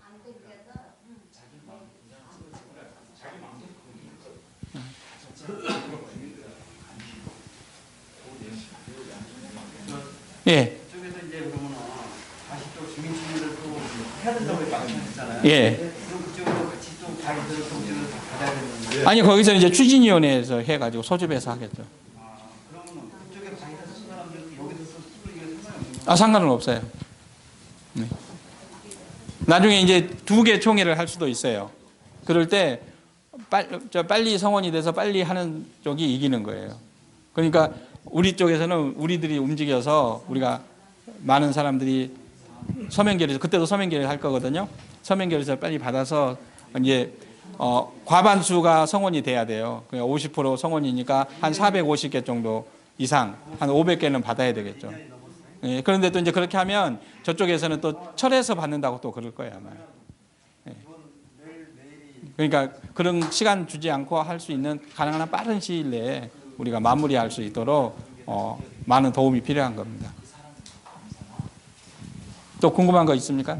예. 쪽에서 이제 그러면 다시 또 주민총회를 또 해야 된다고 말씀하셨잖아요. 예. 그럼 그쪽으로 같이 또 자기들 동지를 다 받아야 되는데. 아니 거기서 이제 추진위원회에서 해가지고 소집해서 하겠죠. 그러면 그쪽에 자기들 쓰는 사람들도 여기서 쓰고 이게 상관없는 상관은 없어요. 네. 나중에 이제 2개 총회를 할 수도 있어요. 그럴 때 빨리 성원이 돼서 빨리 하는 쪽이 이기는 거예요. 그러니까 우리 쪽에서는 우리들이 움직여서 우리가 많은 사람들이 서명결의서 그때도 서명결의 할 거거든요. 서명결의서 빨리 받아서 이제 과반수가 성원이 돼야 돼요. 그러니까 50% 성원이니까 한 450개 정도 이상 한 500개는 받아야 되겠죠. 예, 그런데 또 이제 그렇게 하면 저쪽에서는 또 철회해서 받는다고 또 그럴 거예요 아마. 예. 그러니까 그런 시간 주지 않고 할 수 있는 가능한 한 빠른 시일 내에 우리가 마무리할 수 있도록 많은 도움이 필요한 겁니다. 또 궁금한 거 있습니까?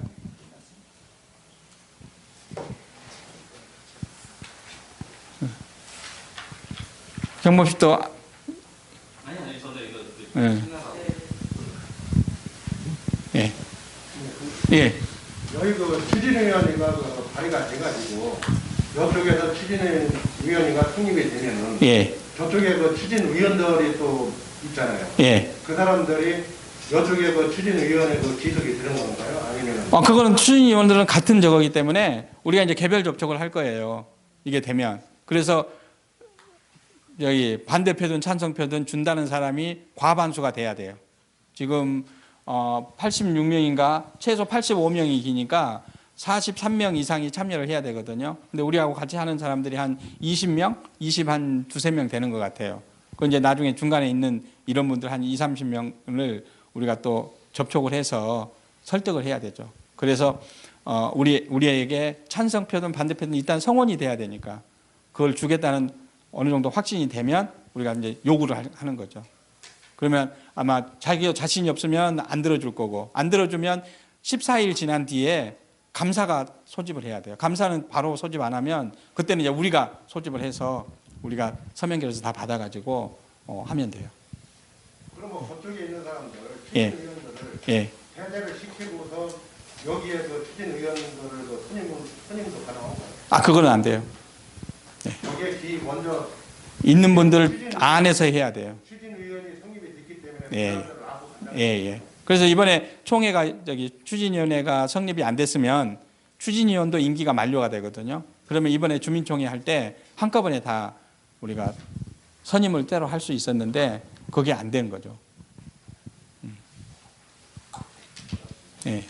경범 씨 또 아니 저도 이거 예. 예. 여기 그 추진위원회가 그 발의가 돼가지고 이쪽에서 추진위원회가 성립이 되면은 예. 저쪽에 그 추진위원들이 또 있잖아요. 예. 그 사람들이 이쪽에 그 추진위원회 그 지석이 되는 건가요? 아니면 그거는 추진위원들은 같은 저거기 때문에 우리가 이제 개별 접촉을 할 거예요. 이게 되면. 그래서 여기 반대표든 찬성표든 준다는 사람이 과반수가 돼야 돼요. 지금 86명인가 최소 85명이기니까 43명 이상이 참여를 해야 되거든요. 근데 우리하고 같이 하는 사람들이 한 20명, 20한 두세 명 되는 것 같아요. 그 이제 나중에 중간에 있는 이런 분들 한 20, 30명을 우리가 또 접촉을 해서 설득을 해야 되죠. 그래서 우리에게 찬성표든 반대표든 일단 성원이 돼야 되니까 그걸 주겠다는 어느 정도 확신이 되면 우리가 이제 요구를 하는 거죠. 그러면 아마 자기가 자신이 없으면 안 들어줄 거고 안 들어주면 14일 지난 뒤에 감사가 소집을 해야 돼요. 감사는 바로 소집 안 하면 그때는 이제 우리가 소집을 해서 우리가 서명결에서 다 받아가지고 하면 돼요. 그럼 뭐 저쪽에 있는 사람들 예. 추진위원들을 예. 해제를 시키고서 여기에 그 추진위원들을 그 선임도 가능한가요? 그거는 안 돼요. 여기에 먼저 있는 분들 안에서 해야 돼요. 추진위원이 성립이 됐기 때문에 예. 그 사람들을 하고 간다는 예, 예. 그래서 이번에 총회가 추진위원회가 성립이 안 됐으면 추진위원도 임기가 만료가 되거든요. 그러면 이번에 주민총회 할 때 한꺼번에 다 우리가 선임을 때로 할 수 있었는데 그게 안 된 거죠. 예.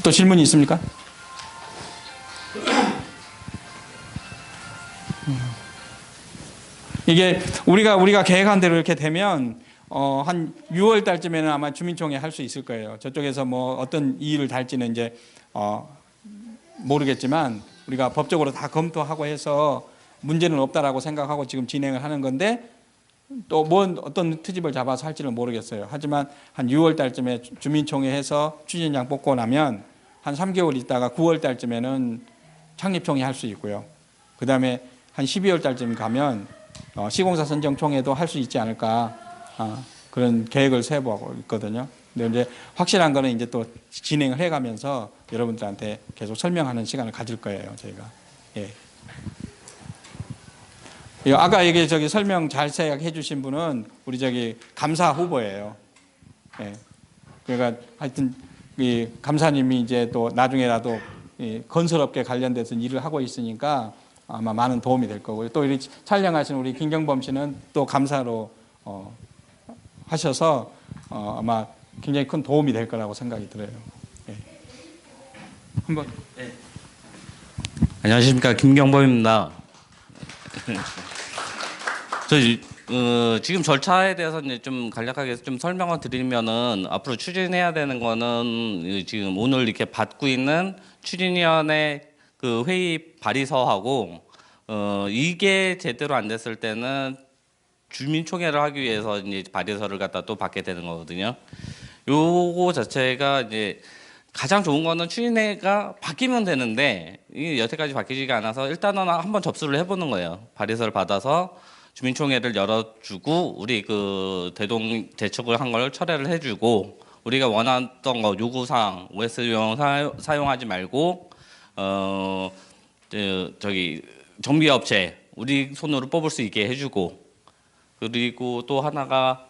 또 질문이 있습니까? 이게 우리가 계획한 대로 이렇게 되면 한 6월 달쯤에는 아마 주민총회 할 수 있을 거예요. 저쪽에서 뭐 어떤 이의를 달지는 이제 모르겠지만 우리가 법적으로 다 검토하고 해서 문제는 없다라고 생각하고 지금 진행을 하는 건데 또 어떤 트집을 잡아서 할지는 모르겠어요. 하지만 한 6월 달쯤에 주민총회 해서 추진위원장 뽑고 나면 한 3개월 있다가 9월 달쯤에는 창립총회 할 수 있고요. 그 다음에 한 12월 달쯤 가면 시공사 선정총회도 할 수 있지 않을까 그런 계획을 세워보고 있거든요. 근데 이제 확실한 거는 이제 또 진행을 해가면서 여러분들한테 계속 설명하는 시간을 가질 거예요, 저희가. 예. 아까 설명 잘 해주신 분은 우리 감사 후보예요. 예. 그러니까 하여튼 이 감사님이 이제 또 나중에라도 이 건설업계 관련돼서 일을 하고 있으니까 아마 많은 도움이 될 거고요. 또 이 촬영하신 우리 김경범 씨는 또 감사로 하셔서 아마 굉장히 큰 도움이 될 거라고 생각이 들어요. 예. 한번. 네. 안녕하십니까, 김경범입니다. 지금 절차에 대해서 이제 좀 간략하게 좀 설명을 드리면은 앞으로 추진해야 되는 거는 지금 오늘 이렇게 받고 있는 추진위원회 그 회의 발의서하고 이게 제대로 안 됐을 때는 주민총회를 하기 위해서 이제 발의서를 갖다 또 받게 되는 거거든요. 요거 자체가 이제 가장 좋은 거는 추진회가 바뀌면 되는데 이게 여태까지 바뀌지가 않아서 일단은 한번 접수를 해보는 거예요. 발의서를 받아서 주민총회를 열어주고 우리 그 대동 대책을 한 걸 철회를 해주고 우리가 원했던 거 요구사항 OS용 사용하지 말고 정비업체 우리 손으로 뽑을 수 있게 해주고 그리고 또 하나가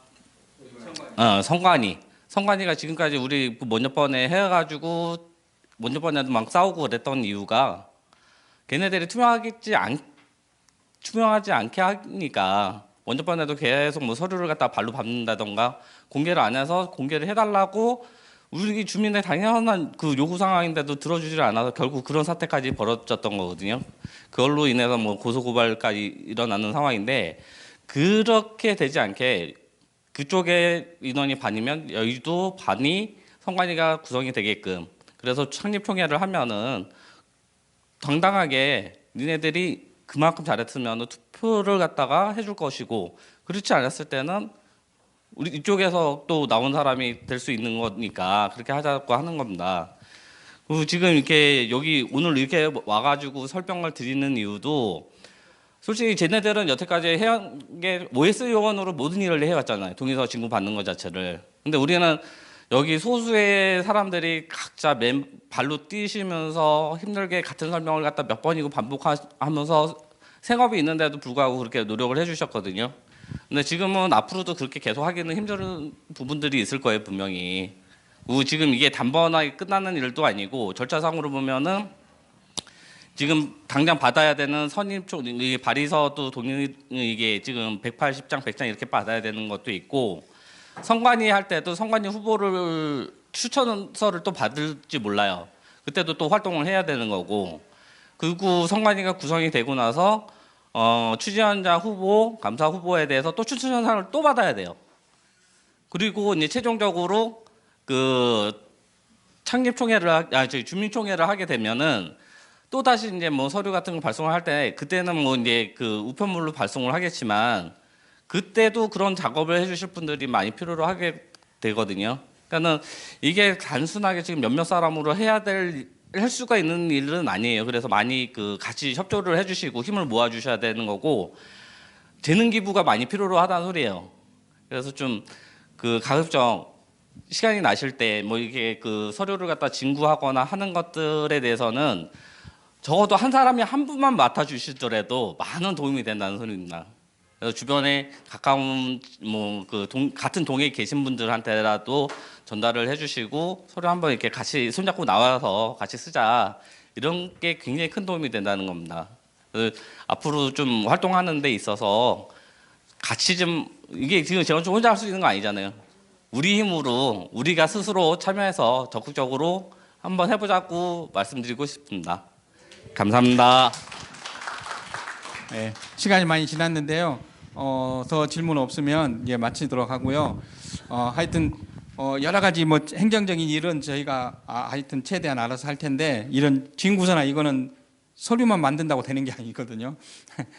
성관이가 지금까지 우리 먼저 번에 해가지고 먼저 번에도 막 싸우고 그랬던 이유가 걔네들이 투명하지 않게 하니까 먼저 번에도 계속 뭐 서류를 갖다 발로 밟는다던가 공개를 안 해서 공개를 해달라고 우리 주민의 당연한 그 요구 상황인데도 들어주지를 않아서 결국 그런 사태까지 벌어졌던 거거든요. 그걸로 인해서 뭐 고소고발까지 일어나는 상황인데 그렇게 되지 않게 그쪽에 인원이 반이면 여의도 반이 성관위가 구성이 되게끔 그래서 창립총회를 하면은 당당하게 니네들이 그만큼 잘했으면 투표를 갖다가 해줄 것이고 그렇지 않았을 때는 우리 이쪽에서 또 나온 사람이 될 수 있는 거니까 그렇게 하자고 하는 겁니다. 그리고 지금 이렇게 여기 오늘 이렇게 와가지고 설명을 드리는 이유도 솔직히 쟤네들은 여태까지 해온 게 OS 요원으로 모든 일을 해왔잖아요. 동의서 진구 받는 것 자체를. 근데 우리는 여기 소수의 사람들이 각자 발로 뛰시면서 힘들게 같은 설명을 갖다 몇 번이고 반복하면서 생업이 있는데도 불구하고 그렇게 노력을 해주셨거든요. 근데 지금은 앞으로도 그렇게 계속 하기는 힘든 부분들이 있을 거예요, 분명히. 그리고 지금 이게 단번하게 끝나는 일도 아니고 절차상으로 보면은 지금 당장 받아야 되는 발의서도 이게 지금 180장, 100장 이렇게 받아야 되는 것도 있고 선관위 할 때도 선관위 후보를 추천서를 또 받을지 몰라요. 그때도 또 활동을 해야 되는 거고 그리고 선관위가 구성이 되고 나서 추진위원장 후보, 감사 후보에 대해서 또 추천서를 또 받아야 돼요. 그리고 이제 최종적으로 그 주민총회를 하게 되면은 또 다시 이제 뭐 서류 같은 걸 발송을 할 때 그때는 뭐 이제 그 우편물로 발송을 하겠지만 그때도 그런 작업을 해주실 분들이 많이 필요로 하게 되거든요. 그러니까는 이게 단순하게 지금 몇몇 사람으로 할 수가 있는 일은 아니에요. 그래서 많이 그 같이 협조를 해주시고 힘을 모아주셔야 되는 거고 재능 기부가 많이 필요로 하다는 소리예요. 그래서 좀 그 가급적 시간이 나실 때 뭐 이게 그 서류를 갖다 진구하거나 하는 것들에 대해서는 적어도 한 사람이 한 분만 맡아주시더라도 많은 도움이 된다는 소리입니다. 그래서 주변에 가까운 같은 동에 계신 분들한테라도 전달을 해주시고 서로 한번 이렇게 같이 손잡고 나와서 같이 쓰자, 이런 게 굉장히 큰 도움이 된다는 겁니다. 앞으로 좀 활동하는 데 있어서 같이 좀, 이게 지금 제가 좀 혼자 할 수 있는 거 아니잖아요. 우리 힘으로 우리가 스스로 참여해서 적극적으로 한번 해보자고 말씀드리고 싶습니다. 감사합니다. 네, 시간이 많이 지났는데요. 더 질문 없으면 이제 마치도록 하고요. 하여튼 여러 가지 뭐 행정적인 일은 저희가 하여튼 최대한 알아서 할 텐데, 이런 지인구소나 이거는 서류만 만든다고 되는 게 아니거든요.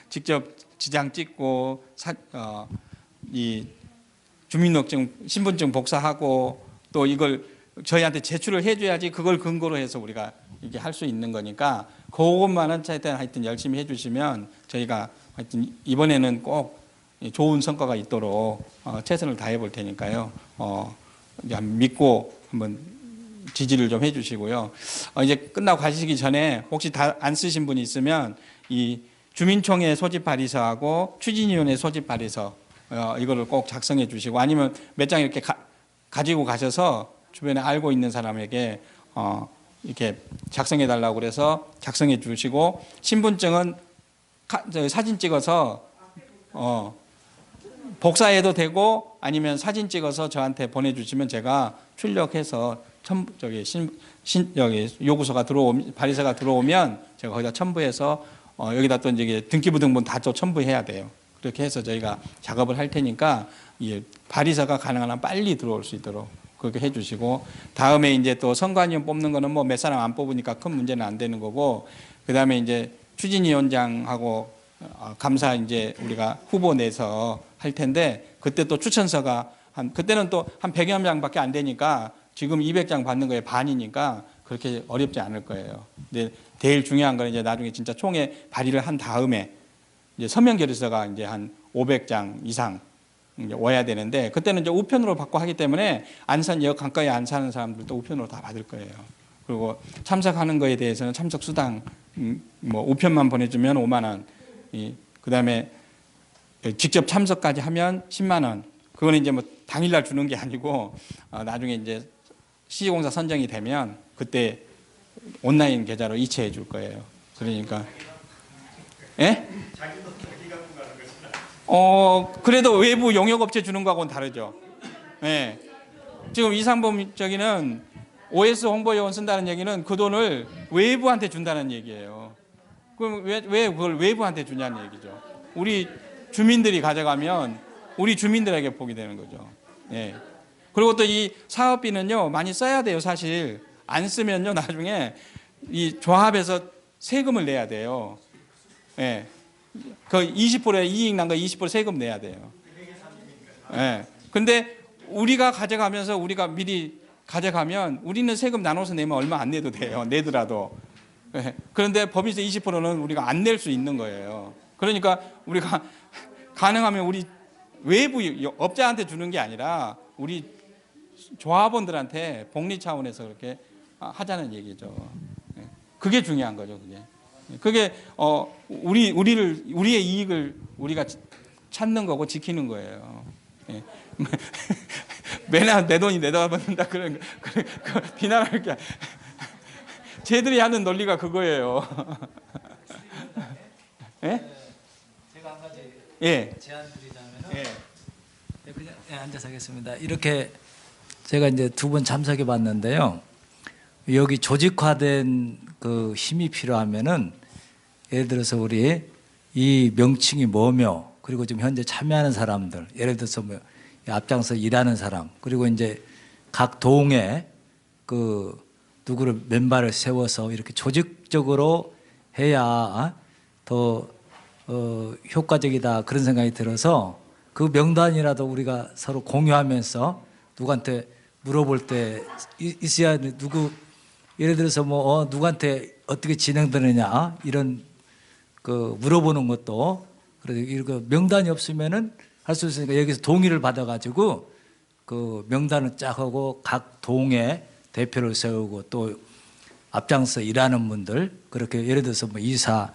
직접 지장 찍고 이 주민등록증, 신분증 복사하고 또 이걸 저희한테 제출을 해줘야지 그걸 근거로 해서 우리가 이게 할 수 있는 거니까, 그것만은 최대한 하여튼 열심히 해주시면 저희가 하여튼 이번에는 꼭 좋은 성과가 있도록 최선을 다해 볼 테니까요. 믿고 한번 지지를 좀 해주시고요. 이제 끝나고 가시기 전에 혹시 다 안 쓰신 분이 있으면 이 주민총회 소집 발의서하고 추진위원회 소집 발의서 이거를 꼭 작성해 주시고, 아니면 몇 장 이렇게 가지고 가셔서 주변에 알고 있는 사람에게 이렇게 작성해 달라고 그래서 작성해 주시고, 신분증은 사진 찍어서 복사해도 되고 아니면 사진 찍어서 저한테 보내주시면 제가 출력해서 여기 요구서가 들어오면, 발의서가 들어오면 제가 거기다 첨부해서 여기다 또 이제 등기부등본 다 또 첨부해야 돼요. 그렇게 해서 저희가 작업을 할 테니까 이 발의서가 가능한 한 빨리 들어올 수 있도록 그렇게 해주시고, 다음에 이제 또 선관위원 뽑는 거는 뭐 몇 사람 안 뽑으니까 큰 문제는 안 되는 거고, 그 다음에 이제 추진위원장하고 감사 이제 우리가 후보 내서 할 텐데, 그때 또 추천서가 그때는 또 한 100여 장밖에 안 되니까 지금 200장 받는 거에 반이니까 그렇게 어렵지 않을 거예요. 근데 제일 중요한 건 이제 나중에 진짜 총회 발의를 한 다음에 이제 서명 결의서가 이제 한 500장 이상 이제 와야 되는데, 그때는 이제 우편으로 받고 하기 때문에 안산 역 가까이 안 사는 사람들도 우편으로 다 받을 거예요. 그리고 참석하는 거에 대해서는 참석 수당 뭐 우편만 보내주면 5만 원, 그다음에 직접 참석까지 하면 10만 원. 그거는 이제 뭐 당일날 주는 게 아니고 나중에 이제 시공사 선정이 되면 그때 온라인 계좌로 이체해 줄 거예요. 그러니까 예? 그래도 외부 용역업체 주는 거하고는 다르죠. 예. 지금 이상범 저기는 OS 홍보요원 쓴다는 얘기는 그 돈을 외부한테 준다는 얘기예요. 그럼 왜 그걸 외부한테 주냐는 얘기죠. 우리 주민들이 가져가면 우리 주민들에게 보게 되는 거죠. 예. 그리고 또 이 사업비는요, 많이 써야 돼요, 사실. 안 쓰면요, 나중에 이 조합에서 세금을 내야 돼요. 예. 그 20%에 이익 난 거 20% 세금 내야 돼요. 예. 근데 우리가 가져가면서 우리가 미리 가져가면 우리는 세금 나눠서 내면 얼마 안 내도 돼요. 내더라도. 예. 그런데 법인세 20%는 우리가 안 낼 수 있는 거예요. 그러니까 우리가 가능하면 우리 외부 업자한테 주는 게 아니라 우리 조합원들한테 복리 차원에서 그렇게 하자는 얘기죠. 예. 그게 중요한 거죠. 그게 우리의 이익을 우리가 찾는 거고 지키는 거예요. 예. 맨날 내 돈이 내다받는다 그런 그 비난할 게 쟤들이 하는 논리가 그거예요. 예? 제가 한 가지 예. 제안 드리자면은 예. 그냥 앉아서 하겠습니다. 이렇게 제가 이제 2번 참석해 봤는데요. 여기 조직화된 그 힘이 필요하면은 예를 들어서 우리 이 명칭이 뭐며, 그리고 지금 현재 참여하는 사람들, 예를 들어서 뭐 앞장서 일하는 사람, 그리고 이제 각 동에 그 누구를 멤버를 세워서 이렇게 조직적으로 해야 더 효과적이다, 그런 생각이 들어서 그 명단이라도 우리가 서로 공유하면서 누구한테 물어볼 때 있어야 누구, 예를 들어서 뭐 누구한테 어떻게 진행되느냐 이런 그 물어보는 것도, 그래서 이거 명단이 없으면은 할 수 있으니까 여기서 동의를 받아가지고 그 명단을 쫙 하고 각 동에 대표를 세우고 또 앞장서 일하는 분들, 그렇게 예를 들어서 뭐 이사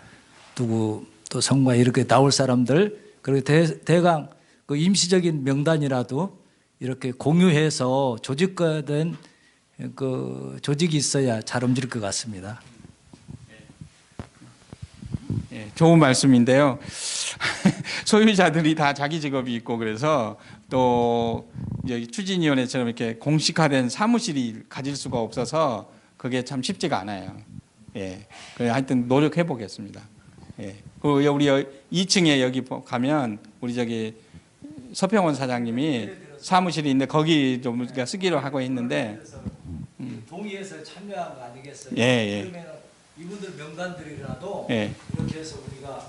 누구 또 성과 이렇게 나올 사람들, 그리고 대강 그 임시적인 명단이라도 이렇게 공유해서 조직화된 그 조직이 있어야 잘 움직일 것 같습니다. 예, 좋은 말씀인데요. 소유자들이 다 자기 직업이 있고 그래서 또 여기 추진위원회처럼 이렇게 공식화된 사무실이 가질 수가 없어서 그게 참 쉽지가 않아요. 예, 그래 하여튼 노력해 보겠습니다. 예, 그리고 우리 2층에 여기 가면 우리 저기 서평원 사장님이 사무실이 있는데 거기 좀 우리가 쓰기로 하고 있는데. 동의해서 참여한 거 아니겠어요? 예, 예. 그러면 이분들 명단들이라도 예. 이렇게 해서 우리가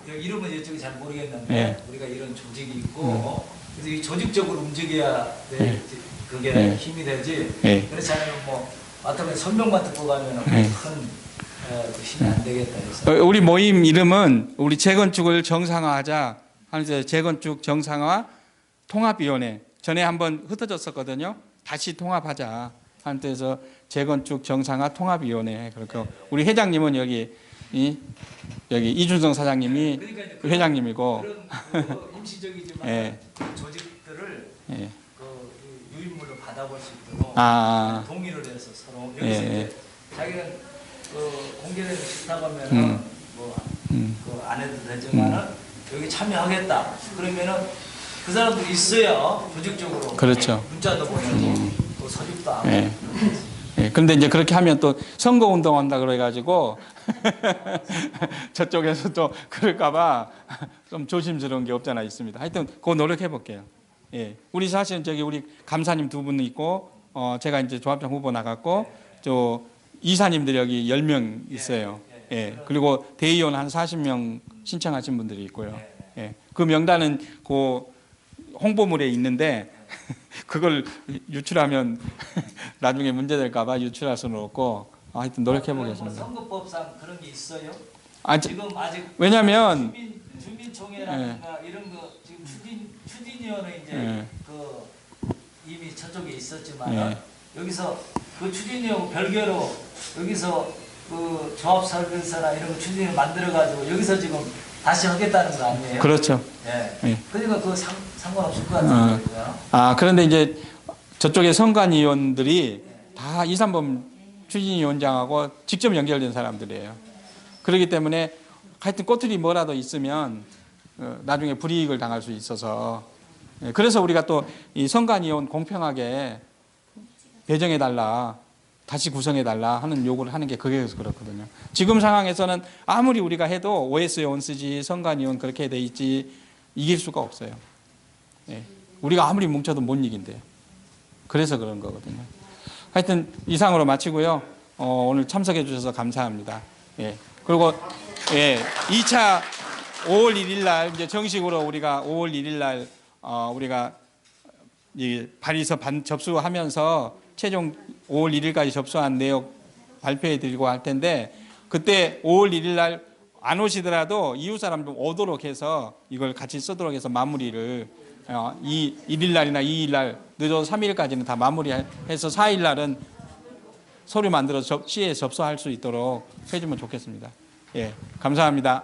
여기 이름은 이쪽이 잘 모르겠는데 예. 우리가 이런 조직이 있고 그래서 이 조직적으로 움직여야 돼. 예. 그게 예. 힘이 되지. 예. 그렇지 않으면 뭐 어떤 설명만 듣고 가면은 예. 큰 힘이 안 되겠다 해서. 우리 모임 이름은 우리 재건축을 정상화하자 하면서 재건축 정상화 통합위원회 전에 한번 흩어졌었거든요. 다시 통합하자 하는 데서 재건축 정상화 통합위원회 그렇고 우리 회장님은 여기 이준성 사장님이 그러니까 이제 회장님이고 그런 그 임시적이지만 예. 그 조직들을 예. 그 유인물로 받아볼 수 있도록 동의를 해서 서로 여기서 예, 이제 자기는 그 공개되는 싫다고 하면은 그 안 해도 되지만은 여기 참여하겠다 그러면은 그 사람들이 있어야 조직적으로 그렇죠. 문자도 보내고 또 서집도 하고 예. 예. 그런데 이제 그렇게 하면 또 선거 운동한다 그래가지고 저쪽에서 또 그럴까봐 좀 조심스러운 게 없잖아 있습니다. 하여튼 그거 노력해 볼게요. 예. 우리 사실은 저기 우리 감사님 두 분 있고 제가 이제 조합장 후보 나갔고 저 이사님들이 여기 10명 있어요. 예. 그리고 대의원 한 40명 신청하신 분들이 있고요. 예. 그 명단은 그 홍보물에 있는데 그걸 유출하면 나중에 문제될까봐 유출할 수는 없고 하여튼 노력해 보겠습니다. 선거법상 그런 게 있어요? 아직 지금 아직 왜냐면 주민총회라든가 이런 거 지금 추진위원회 이제 예. 그 이미 저쪽에 있었지만 예. 여기서 그 추진위원 별개로 여기서 그 조합 설계서나 이런 거 추진위원 만들어 가지고 여기서 지금 다시 하겠다는 거 아니에요? 그렇죠. 예. 예. 그러니까 그 상관없을 것 같은 거예요. 그런데 이제 저쪽에 선관위원들이 다 이산범 추진위원장하고 직접 연결된 사람들이에요. 그렇기 때문에 하여튼 꼬투리 뭐라도 있으면 나중에 불이익을 당할 수 있어서 그래서 우리가 또 이 선관위원 공평하게 배정해달라 다시 구성해달라 하는 요구를 하는 게 그게서 그렇거든요. 지금 상황에서는 아무리 우리가 해도 OS위원 쓰지 선관위원 그렇게 돼 있지 이길 수가 없어요. 예. 우리가 아무리 뭉쳐도 못 이긴대요. 그래서 그런 거거든요. 하여튼 이상으로 마치고요. 오늘 참석해 주셔서 감사합니다. 예. 그리고 2차 5월 1일 날 이제 정식으로 우리가 5월 1일 날 우리가 이 발의서 접수하면서 최종 5월 1일까지 접수한 내용 발표해 드리고 할 텐데 그때 5월 1일 날 안 오시더라도 이웃 사람 좀 오도록 해서 이걸 같이 쓰도록 해서 마무리를 1일 날이나 2일 날 늦어도 3일까지는 다 마무리해서 4일 날은 서류 만들어서 시에 접수할 수 있도록 해주면 좋겠습니다. 예, 감사합니다.